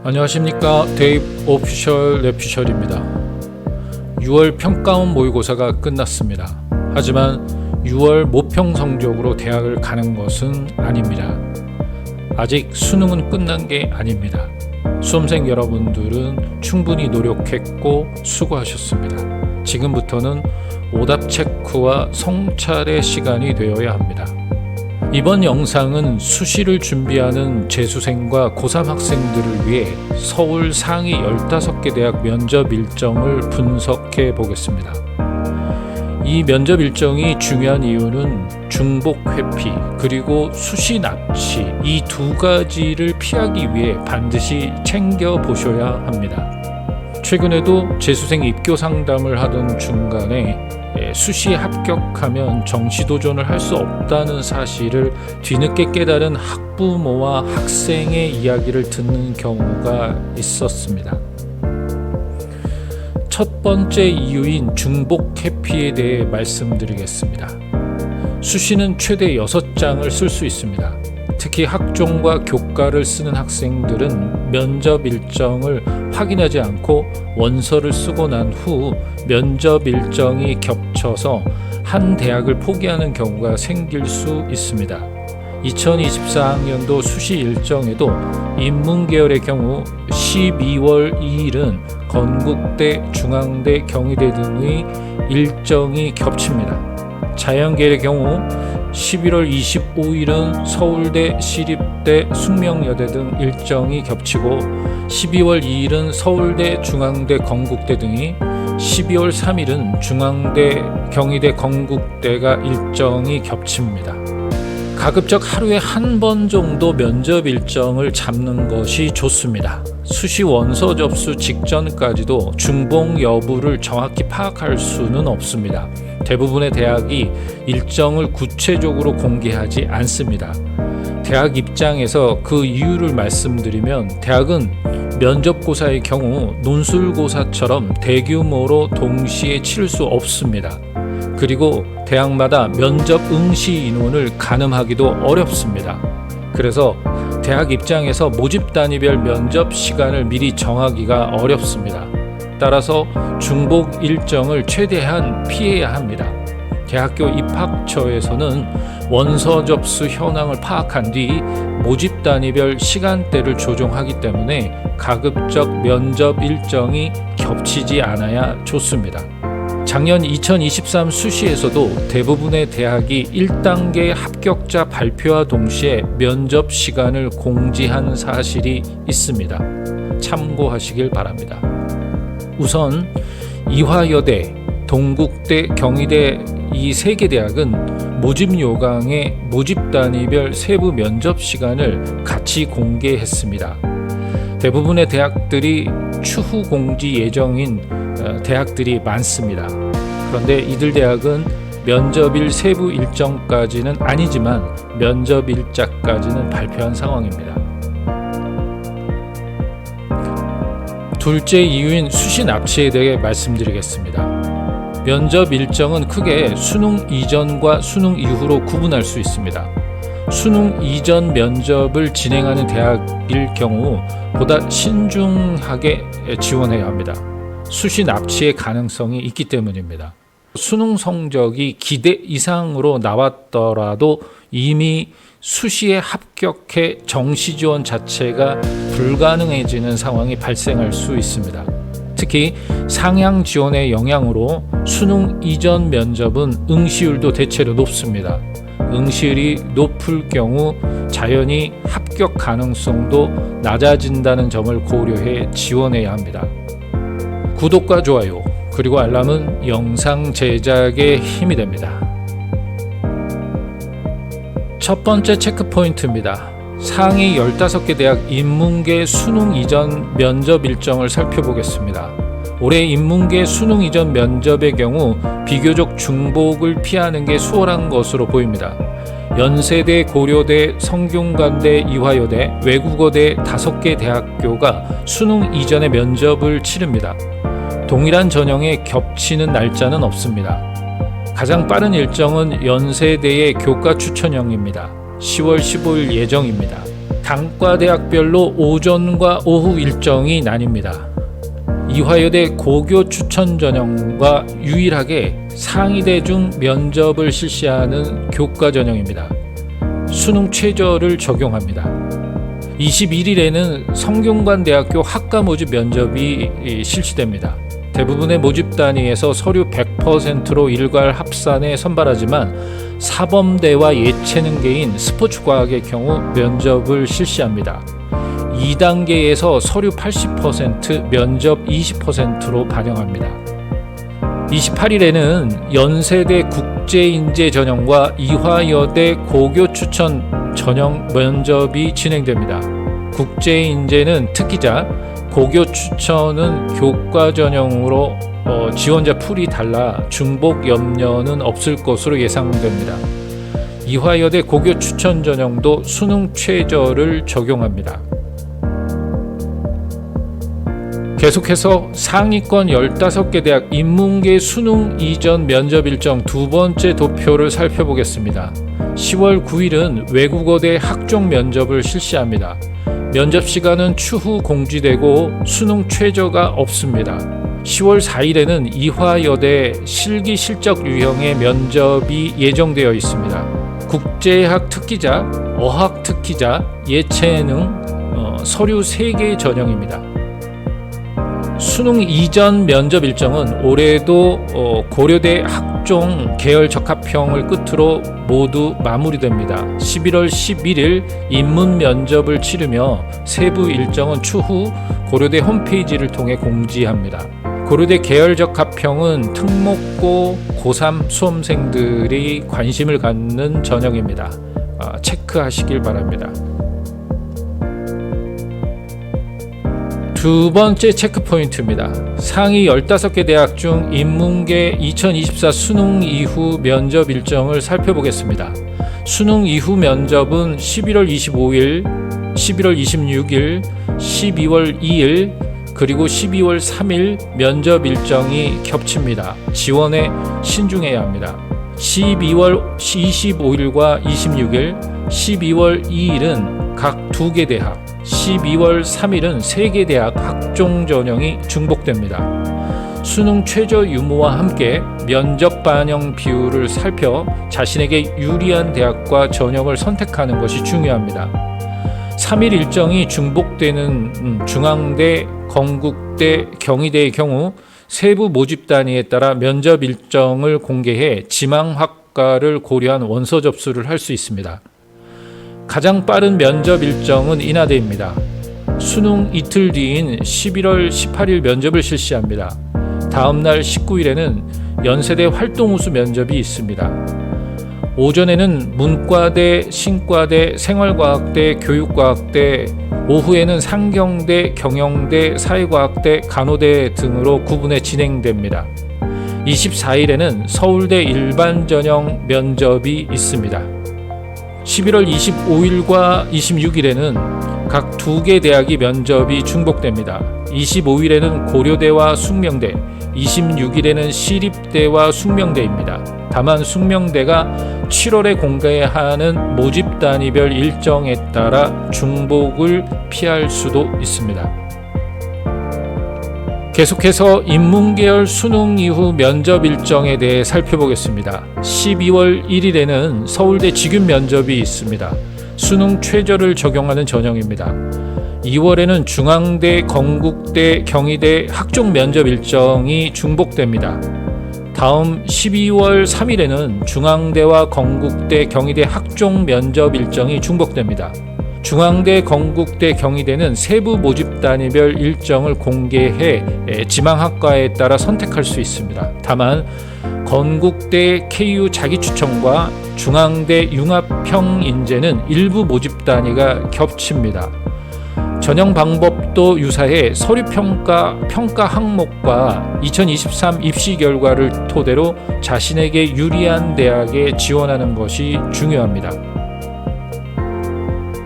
안녕하십니까. 데이브 오피셜 레피셜입니다. 6월 평가원 모의고사가 끝났습니다. 하지만 6월 모평 성적으로 대학을 가는 것은 아닙니다. 아직 수능은 끝난 게 아닙니다. 수험생 여러분들은 충분히 노력했고 수고하셨습니다. 지금부터는 오답 체크와 성찰의 시간이 되어야 합니다. 이번 영상은 수시를 준비하는 재수생과 고3 학생들을 위해 서울 상위 15개 대학 면접 일정을 분석해 보겠습니다. 이 면접 일정이 중요한 이유는 중복 회피 그리고 수시 납치 이 두 가지를 피하기 위해 반드시 챙겨 보셔야 합니다. 최근에도 재수생 입교 상담을 하던 중간에 수시에 합격하면 정시 도전을 할 수 없다는 사실을 뒤늦게 깨달은 학부모와 학생의 이야기를 듣는 경우가 있었습니다. 첫 번째 이유인 중복 회피에 대해 말씀드리겠습니다. 수시는 최대 6장을 쓸 수 있습니다. 특히 학종과 교과를 쓰는 학생들은 면접 일정을 확인하지 않고 원서를 쓰고 난 후 면접 일정이 겹쳐서 한 대학을 포기하는 경우가 생길 수 있습니다. 2024학년도 수시 일정에도 인문계열의 경우 12월 2일은 건국대, 중앙대, 경희대 등의 일정이 겹칩니다. 자연계열의 경우 11월 25일은 서울대, 시립대, 숙명여대 등 일정이 겹치고 12월 2일은 서울대, 중앙대, 건국대 등이 12월 3일은 중앙대, 경희대, 건국대가 일정이 겹칩니다. 가급적 하루에 한 번 정도 면접 일정을 잡는 것이 좋습니다. 수시 원서 접수 직전까지도 중복 여부를 정확히 파악할 수는 없습니다. 대부분의 대학이 일정을 구체적으로 공개하지 않습니다. 대학 입장에서 그 이유를 말씀드리면 대학은 면접고사의 경우 논술고사처럼 대규모로 동시에 치를 수 없습니다. 그리고 대학마다 면접 응시 인원을 가늠하기도 어렵습니다. 그래서 대학 입장에서 모집 단위별 면접 시간을 미리 정하기가 어렵습니다. 따라서 중복 일정을 최대한 피해야 합니다. 대학교 입학처에서는 원서 접수 현황을 파악한 뒤 모집 단위별 시간대를 조정하기 때문에 가급적 면접 일정이 겹치지 않아야 좋습니다. 작년 2023 수시에서도 대부분의 대학이 1단계 합격자 발표와 동시에 면접 시간을 공지한 사실이 있습니다. 참고하시길 바랍니다. 우선 이화여대, 동국대, 경희대 이 3개 대학은 모집 요강에 모집 단위별 세부 면접 시간을 같이 공개했습니다. 대부분의 대학들이 추후 공지 예정인 대학들이 많습니다. 그런데 이들 대학은 면접일 세부 일정까지는 아니지만 면접 일자까지는 발표한 상황입니다. 둘째 이유인 수시 납치에 대해 말씀드리겠습니다. 면접 일정은 크게 수능 이전과 수능 이후로 구분할 수 있습니다. 수능 이전 면접을 진행하는 대학일 경우 보다 신중하게 지원해야 합니다. 수시 납치의 가능성이 있기 때문입니다. 수능 성적이 기대 이상으로 나왔더라도 이미 수시에 합격해 정시 지원 자체가 불가능해지는 상황이 발생할 수 있습니다. 특히 상향 지원의 영향으로 수능 이전 면접은 응시율도 대체로 높습니다. 응시율이 높을 경우 자연히 합격 가능성도 낮아진다는 점을 고려해 지원해야 합니다. 구독과 좋아요 그리고 알람은 영상 제작에 힘이 됩니다. 첫 번째 체크 포인트입니다. 상위 15개 대학 인문계 수능 이전 면접 일정을 살펴보겠습니다. 올해 인문계 수능 이전 면접의 경우 비교적 중복을 피하는 게 수월한 것으로 보입니다. 연세대, 고려대, 성균관대, 이화여대, 외국어대 5개 대학교가 수능 이전의 면접을 치릅니다. 동일한 전형에 겹치는 날짜는 없습니다. 가장 빠른 일정은 연세대의 교과 추천형입니다. 10월 15일 예정입니다. 단과대학별로 오전과 오후 일정이 나뉩니다. 이화여대 고교 추천 전형과 유일하게 상위대 중 면접을 실시하는 교과 전형입니다. 수능 최저를 적용합니다. 21일에는 성균관대학교 학과 모집 면접이 실시됩니다. 대부분의 모집 단위에서 서류 100%로 일괄 합산에 선발하지만 사범대와 예체능계인 스포츠과학의 경우 면접을 실시합니다. 2단계에서 서류 80%, 면접 20%로 반영합니다. 28일에는 연세대 국제인재 전형과 이화여대 고교 추천 전형 면접이 진행됩니다. 국제인재는 특기자, 고교 추천은 교과 전형으로 지원자 풀이 달라 중복 염려는 없을 것으로 예상됩니다. 이화여대 고교 추천 전형도 수능 최저를 적용합니다. 계속해서 상위권 15개 대학 인문계 수능 이전 면접 일정 두 번째 도표를 살펴보겠습니다. 10월 9일은 외국어대 학종 면접을 실시합니다. 면접 시간은 추후 공지되고 수능 최저가 없습니다. 10월 4일에는 이화여대 실기 실적 유형의 면접이 예정되어 있습니다. 국제학 특기자, 어학 특기자, 예체능, 서류 3개 전형입니다. 수능 이전 면접 일정은 올해도 고려대 학종 계열 적합형을 끝으로 모두 마무리됩니다. 11월 11일 인문 면접을 치르며 세부 일정은 추후 고려대 홈페이지를 통해 공지합니다. 고려대 계열 적합형은 특목고 고3 수험생들이 관심을 갖는 전형입니다. 체크하시길 바랍니다. 두 번째 체크포인트입니다. 상위 15개 대학 중 인문계 2024 수능 이후 면접 일정을 살펴보겠습니다. 수능 이후 면접은 11월 25일, 11월 26일, 12월 2일, 그리고 12월 3일 면접 일정이 겹칩니다. 지원에 신중해야 합니다. 12월 25일과 26일, 12월 2일은 각 2개 대학, 12월 3일은 3개 대학 학종 전형이 중복됩니다. 수능 최저 유무와 함께 면접 반영 비율을 살펴 자신에게 유리한 대학과 전형을 선택하는 것이 중요합니다. 3일 일정이 중복되는 중앙대, 건국대, 경희대의 경우 세부 모집 단위에 따라 면접 일정을 공개해 지망학과를 고려한 원서 접수를 할 수 있습니다. 가장 빠른 면접 일정은 인하대입니다. 수능 이틀 뒤인 11월 18일 면접을 실시합니다. 다음 날 19일에는 연세대 활동우수 면접이 있습니다. 오전에는 문과대, 신과대, 생활과학대, 교육과학대, 오후에는 상경대, 경영대, 사회과학대, 간호대 등으로 구분해 진행됩니다. 24일에는 서울대 일반전형 면접이 있습니다. 11월 25일과 26일에는 각 2개 대학이 면접이 중복됩니다. 25일에는 고려대와 숙명대, 26일에는 시립대와 숙명대입니다. 다만 숙명대가 7월에 공개하는 모집 단위별 일정에 따라 중복을 피할 수도 있습니다. 계속해서 인문계열 수능 이후 면접 일정에 대해 살펴보겠습니다. 12월 1일에는 서울대 직윤 면접이 있습니다. 수능 최저를 적용하는 전형입니다. 2월에는 중앙대, 건국대, 경희대 학종 면접 일정이 중복됩니다. 다음 12월 3일에는 중앙대와 건국대, 경희대 학종 면접 일정이 중복됩니다. 중앙대, 건국대, 경희대는 세부 모집 단위별 일정을 공개해 지망학과에 따라 선택할 수 있습니다. 다만 건국대 KU 자기추천과 중앙대 융합형 인재는 일부 모집 단위가 겹칩니다. 전형 방법도 유사해 서류평가, 평가 항목과 2023 입시 결과를 토대로 자신에게 유리한 대학에 지원하는 것이 중요합니다.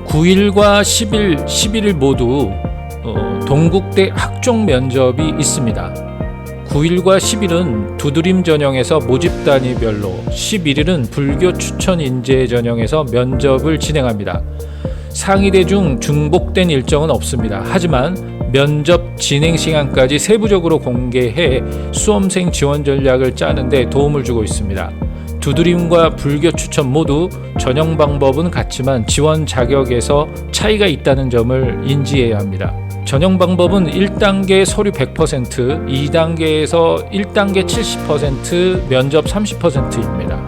9일과 10일, 11일 모두 동국대 학종 면접이 있습니다. 9일과 10일은 두드림 전형에서 모집 단위별로, 11일은 불교 추천 인재 전형에서 면접을 진행합니다. 상위대 중 중복된 일정은 없습니다. 하지만 면접 진행 시간까지 세부적으로 공개해 수험생 지원 전략을 짜는 데 도움을 주고 있습니다. 두드림과 불교 추천 모두 전형 방법은 같지만 지원 자격에서 차이가 있다는 점을 인지해야 합니다. 전형 방법은 1단계 서류 100%, 2단계에서 1단계 70%, 면접 30%입니다.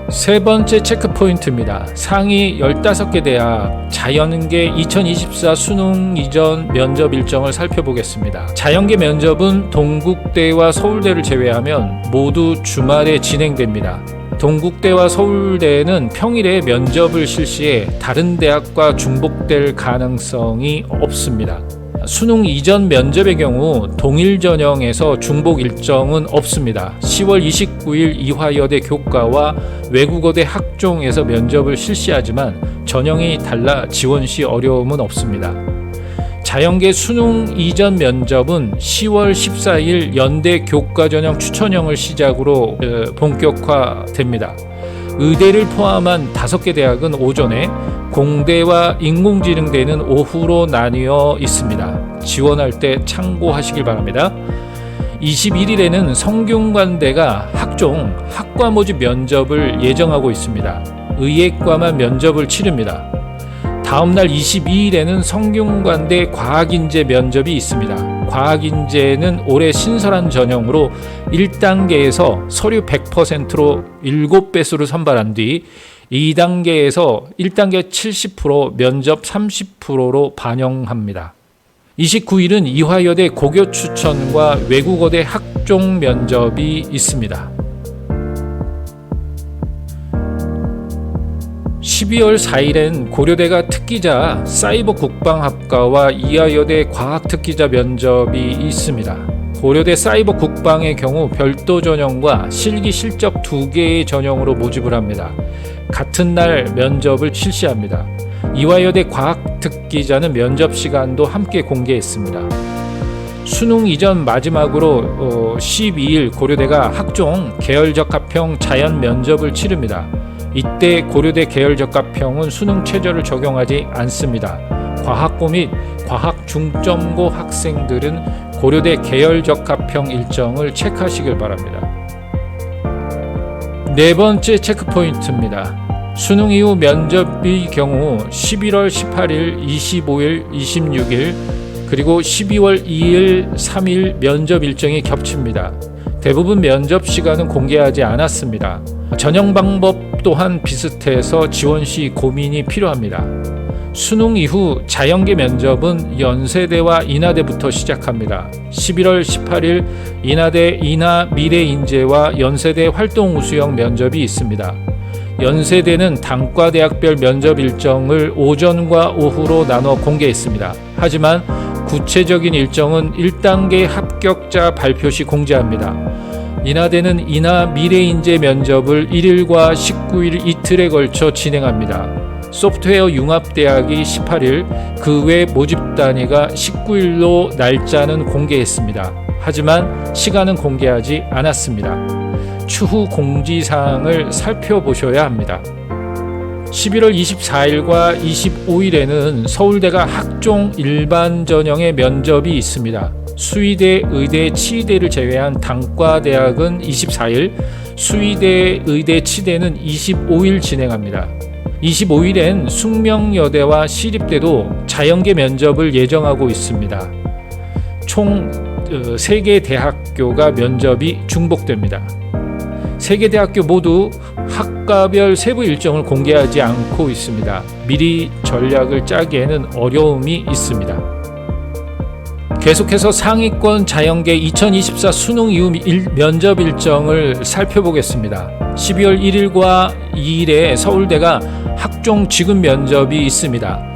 세 번째 체크포인트입니다. 상위 15개 대학 자연계 2024 수능 이전 면접 일정을 살펴보겠습니다. 자연계 면접은 동국대와 서울대를 제외하면 모두 주말에 진행됩니다. 동국대와 서울대는 평일에 면접을 실시해 다른 대학과 중복될 가능성이 없습니다. 수능 이전 면접의 경우 동일 전형에서 중복 일정은 없습니다. 10월 29일 이화여대 교과와 외국어대 학종에서 면접을 실시하지만 전형이 달라 지원 시 어려움은 없습니다. 자연계 수능 이전 면접은 10월 14일 연대 교과 전형 추천형을 시작으로 본격화됩니다. 의대를 포함한 5개 대학은 오전에, 공대와 인공지능대는 오후로 나뉘어 있습니다. 지원할 때 참고하시길 바랍니다. 21일에는 성균관대가 학종, 학과 모집 면접을 예정하고 있습니다. 의예과만 면접을 치릅니다. 다음날 22일에는 성균관대 과학인재 면접이 있습니다. 과학인재는 올해 신설한 전형으로 1단계에서 서류 100%로 7배수를 선발한 뒤 2단계에서 1단계 70%, 면접 30%로 반영합니다. 29일은 이화여대 고교 추천과 외국어대 학종 면접이 있습니다. 12월 4일엔 고려대가 특기자 사이버 국방학과와 이화여대 과학특기자 면접이 있습니다. 고려대 사이버 국방의 경우 별도 전형과 실기 실적 2개의 전형으로 모집을 합니다. 같은 날 면접을 실시합니다. 이화여대 과학특기자는 면접 시간도 함께 공개했습니다. 수능 이전 마지막으로 12일 고려대가 학종 계열적합형 자연 면접을 치릅니다. 이때 고려대 계열적합형은 수능 최저를 적용하지 않습니다. 과학고 및 과학 중점고 학생들은 고려대 계열적합형 일정을 체크하시길 바랍니다. 네 번째 체크포인트입니다. 수능 이후 면접의 경우 11월 18일, 25일, 26일 그리고 12월 2일, 3일 면접 일정이 겹칩니다. 대부분 면접 시간은 공개하지 않았습니다. 전형 방법 또한 비슷해서 지원 시 고민이 필요합니다. 수능 이후 자연계 면접은 연세대와 인하대부터 시작합니다. 11월 18일 인하대 인하 미래인재와 연세대 활동우수형 면접이 있습니다. 연세대는 단과대학별 면접 일정을 오전과 오후로 나눠 공개했습니다. 하지만 구체적인 일정은 1단계 합격자 발표 시 공지합니다. 인하대는 인하 미래인재 면접을 1일과 19일 이틀에 걸쳐 진행합니다. 소프트웨어 융합대학이 18일, 그 외 모집 단위가 19일로 날짜는 공개했습니다. 하지만 시간은 공개하지 않았습니다. 추후 공지사항을 살펴보셔야 합니다. 11월 24일과 25일에는 서울대가 학종 일반 전형의 면접이 있습니다. 수의대, 의대, 치의대를 제외한 단과대학은 24일, 수의대, 의대, 치대는 25일 진행합니다. 25일엔 숙명여대와 시립대도 자연계 면접을 예정하고 있습니다. 총 3개 대학교가 면접이 중복됩니다. 3개 대학교 모두 학과별 세부 일정을 공개하지 않고 있습니다. 미리 전략을 짜기에는 어려움이 있습니다. 계속해서 상위권 자연계 2024 수능 이후 면접 일정을 살펴보겠습니다. 12월 1일과 2일에 서울대가 학종 지급 면접이 있습니다.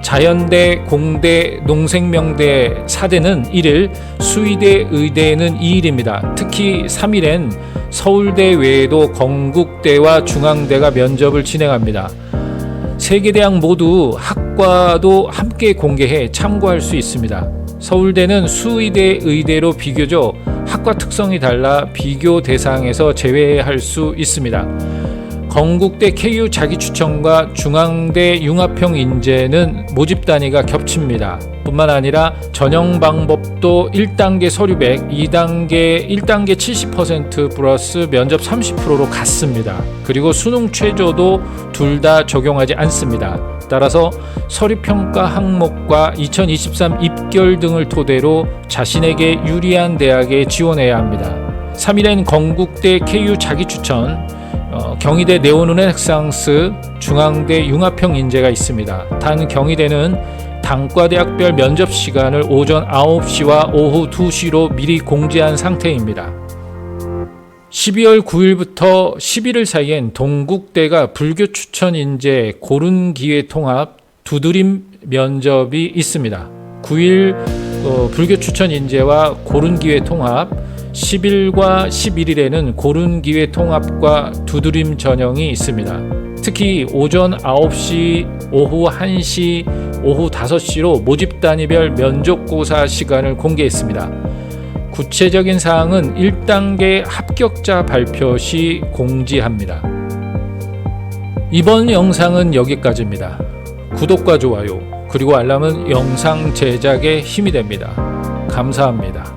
자연대, 공대, 농생명대, 사대는 1일, 수의대, 의대는 2일입니다. 특히 3일엔 서울대 외에도 건국대와 중앙대가 면접을 진행합니다. 3개 대학 모두 학과도 함께 공개해 참고할 수 있습니다. 서울대는 수의대, 의대로 비교적 학과 특성이 달라 비교 대상에서 제외할 수 있습니다. 건국대 KU 자기추천과 중앙대 융합형 인재는 모집 단위가 겹칩니다. 뿐만 아니라 전형 방법도 1단계 서류 100, 2단계 1단계 70% 플러스 면접 30%로 같습니다. 그리고 수능 최저도 둘 다 적용하지 않습니다. 따라서 서류평가 항목과 2023 입결 등을 토대로 자신에게 유리한 대학에 지원해야 합니다. 3일엔 건국대 KU 자기추천, 경희대 네오르네상스, 중앙대 융합형 인재가 있습니다. 단 경희대는 단과대학별 면접 시간을 오전 9시와 오후 2시로 미리 공지한 상태입니다. 12월 9일부터 11일 사이엔 동국대가 불교 추천 인재 고른 기회 통합 두드림 면접이 있습니다. 9일 불교 추천 인재와 고른 기회 통합, 10일과 11일에는 고른 기회 통합과 두드림 전형이 있습니다. 특히 오전 9시, 오후 1시, 오후 5시로 모집 단위별 면접고사 시간을 공개했습니다. 구체적인 사항은 1단계 합격자 발표 시 공지합니다. 이번 영상은 여기까지입니다. 구독과 좋아요, 그리고 알람은 영상 제작에 힘이 됩니다. 감사합니다.